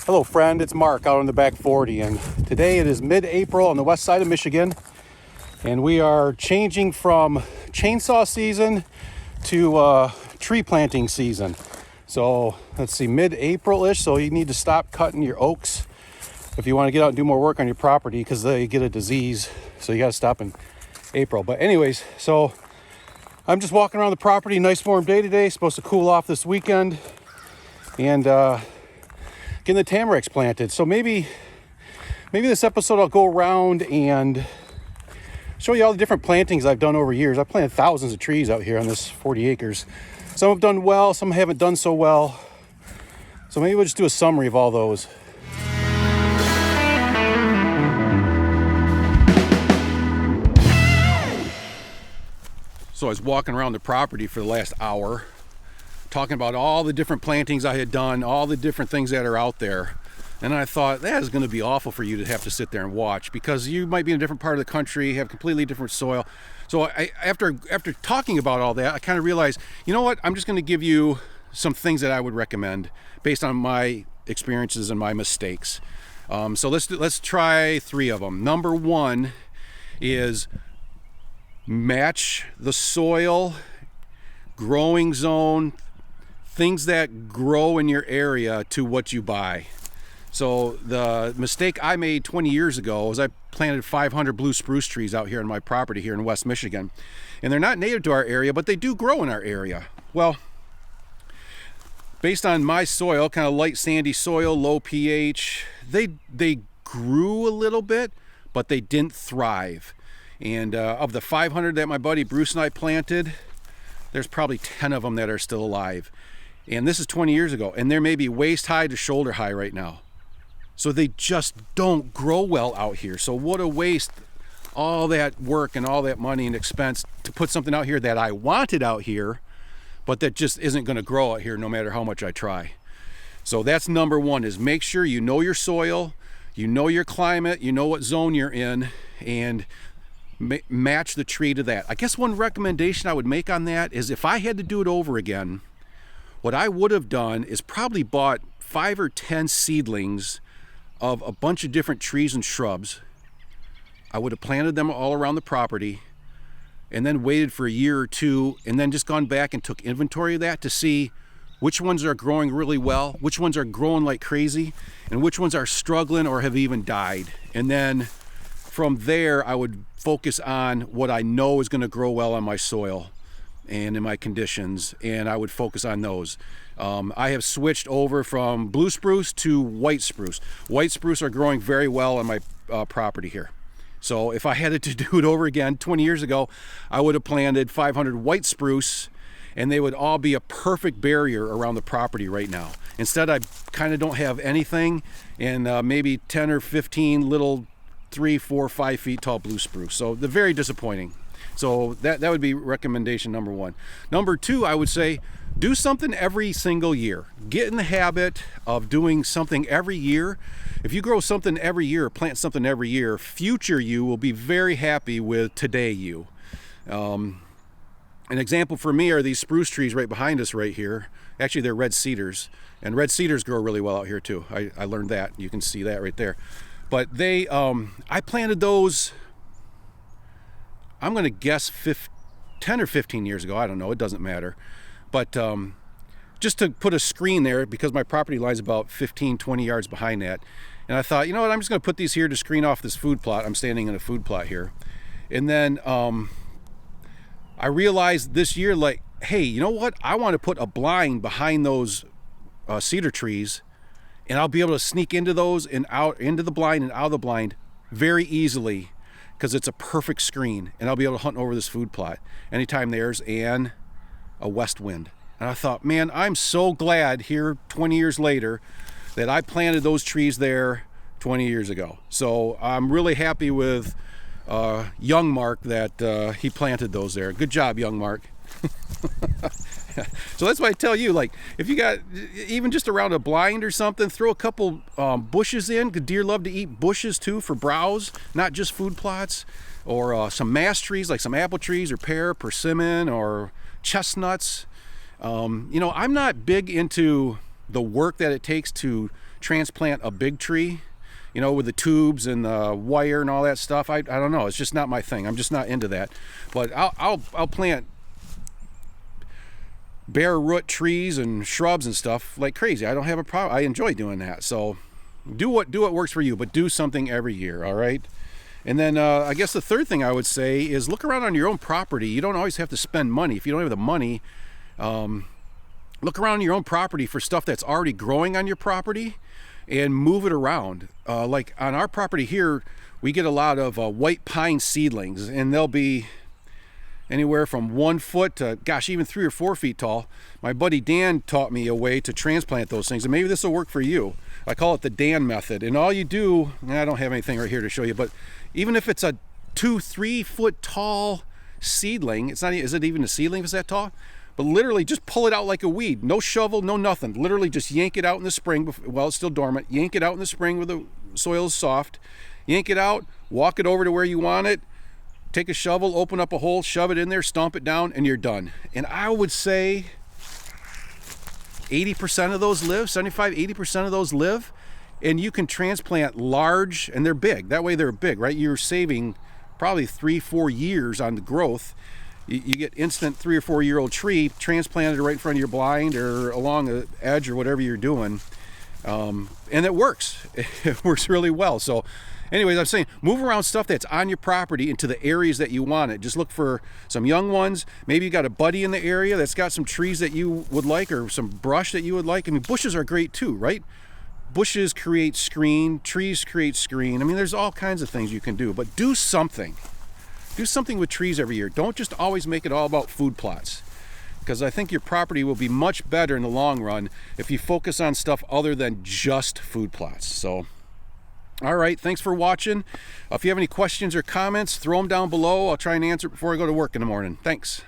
Hello friend, it's Mark out on the back 40, and today it is mid-April on the west side of Michigan, and we are changing from chainsaw season to tree planting season. So let's see, mid-April-ish, so you need to stop cutting your oaks if you want to get out and do more work on your property because they get a disease, so you got to stop in April. But anyways, so I'm just walking around the property, nice warm day today, supposed to cool off this weekend, and getting the tamaracks planted. So maybe this episode I'll go around and show you all the different plantings I've done over years. I've planted thousands of trees out here on this 40 acres. Some have done well, some haven't done so well. So maybe we'll just do a summary of all those. So I was walking around the property for the last hour, talking about all the different plantings I had done, all the different things that are out there. And I thought, that is going to be awful for you to have to sit there and watch, because you might be in a different part of the country, have completely different soil. So after talking about all that, I kind of realized, you know what, I'm just going to give you some things that I would recommend based on my experiences and my mistakes. So let's try three of them. Number one is match the soil, growing zone, things that grow in your area to what you buy. So the mistake I made 20 years ago was I planted 500 blue spruce trees out here on my property here in West Michigan. And they're not native to our area, but they do grow in our area. Well, based on my soil, kind of light sandy soil, low pH, they grew a little bit, but they didn't thrive. And of the 500 that my buddy Bruce and I planted, there's probably 10 of them that are still alive. And this is 20 years ago, and they're maybe waist high to shoulder high right now. So they just don't grow well out here. So what a waste, all that work and all that money and expense to put something out here that I wanted out here, but that just isn't going to grow out here no matter how much I try. So that's number one, is make sure you know your soil, you know your climate, you know what zone you're in, and match the tree to that. I guess one recommendation I would make on that is, if I had to do it over again, what I would have done is probably bought 5 or 10 seedlings of a bunch of different trees and shrubs. I would have planted them all around the property and then waited for a year or two, and then just gone back and took inventory of that to see which ones are growing really well, which ones are growing like crazy, and which ones are struggling or have even died. And then from there, I would focus on what I know is going to grow well on my soil and in my conditions, and I would focus on those. I have switched over from blue spruce to white spruce. White spruce are growing very well on my property here. So if I had to do it over again 20 years ago, I would have planted 500 white spruce, and they would all be a perfect barrier around the property right now. Instead, I kind of don't have anything, and maybe 10 or 15 little 3, 4, 5 feet tall blue spruce. So they're very disappointing. So that would be recommendation number one. Number two, I would say, do something every single year. Get in the habit of doing something every year. If you grow something every year, plant something every year, future you will be very happy with today you. An example for me are these spruce trees right behind us right here. Actually, they're red cedars, and red cedars grow really well out here too. I learned that. You can see that right there. But they, I planted those, I'm going to guess 10 or 15 years ago. I don't know. It doesn't matter. But just to put a screen there, because my property lies about 15, 20 yards behind that. And I thought, you know what, I'm just going to put these here to screen off this food plot. I'm standing in a food plot here. And then I realized this year, like, hey, you know what? I want to put a blind behind those cedar trees, and I'll be able to sneak into those and out into the blind and out of the blind very easily, because it's a perfect screen, and I'll be able to hunt over this food plot anytime there's a west wind. And I thought, man, I'm so glad here 20 years later that I planted those trees there 20 years ago. So I'm really happy with young Mark that he planted those there. Good job, young Mark. So that's why I tell you, like, if you got even just around a blind or something, throw a couple bushes in. Deer love to eat bushes too for browse, not just food plots. Or some mass trees, like some apple trees or pear, persimmon, or chestnuts. You know, I'm not big into the work that it takes to transplant a big tree, you know, with the tubes and the wire and all that stuff, I don't know. It's just not my thing. I'm just not into that. But I'll plant bare root trees and shrubs and stuff like crazy. I don't have a problem. I enjoy doing that. So do what works for you, but do something every year. All right. And then I guess the third thing I would say is look around on your own property. You don't always have to spend money. If you don't have the money, look around your own property for stuff that's already growing on your property and move it around. Like on our property here, we get a lot of white pine seedlings, and they'll be anywhere from 1 foot to, gosh, even 3 or 4 feet tall. My buddy Dan taught me a way to transplant those things, and maybe this will work for you. I call it the Dan method. And all you do, and I don't have anything right here to show you, but even if it's a 2-3 foot tall seedling, it's not, is it even a seedling if it's that tall? But literally just pull it out like a weed. No shovel, no nothing. Literally just yank it out in the spring while it's still dormant. Yank it out in the spring where the soil is soft. Yank it out, walk it over to where you want it. Take a shovel, open up a hole, shove it in there, stomp it down, and you're done. And I would say 80% of those live, 75-80% of those live. And you can transplant large, and they're big. That way they're big, right? You're saving probably 3-4 years on the growth. You get instant 3 or 4 year old tree transplanted right in front of your blind or along the edge or whatever you're doing. And it works. It works really well. So anyways, I'm saying move around stuff that's on your property into the areas that you want it. Just look for some young ones. Maybe you got a buddy in the area that's got some trees that you would like or some brush that you would like. I mean, bushes are great too, right? Bushes create screen, trees create screen. I mean, there's all kinds of things you can do, but do something. Do something with trees every year. Don't just always make it all about food plots, because I think your property will be much better in the long run if you focus on stuff other than just food plots. So, all right, thanks for watching. If you have any questions or comments, throw them down below. I'll try and answer it before I go to work in the morning. Thanks.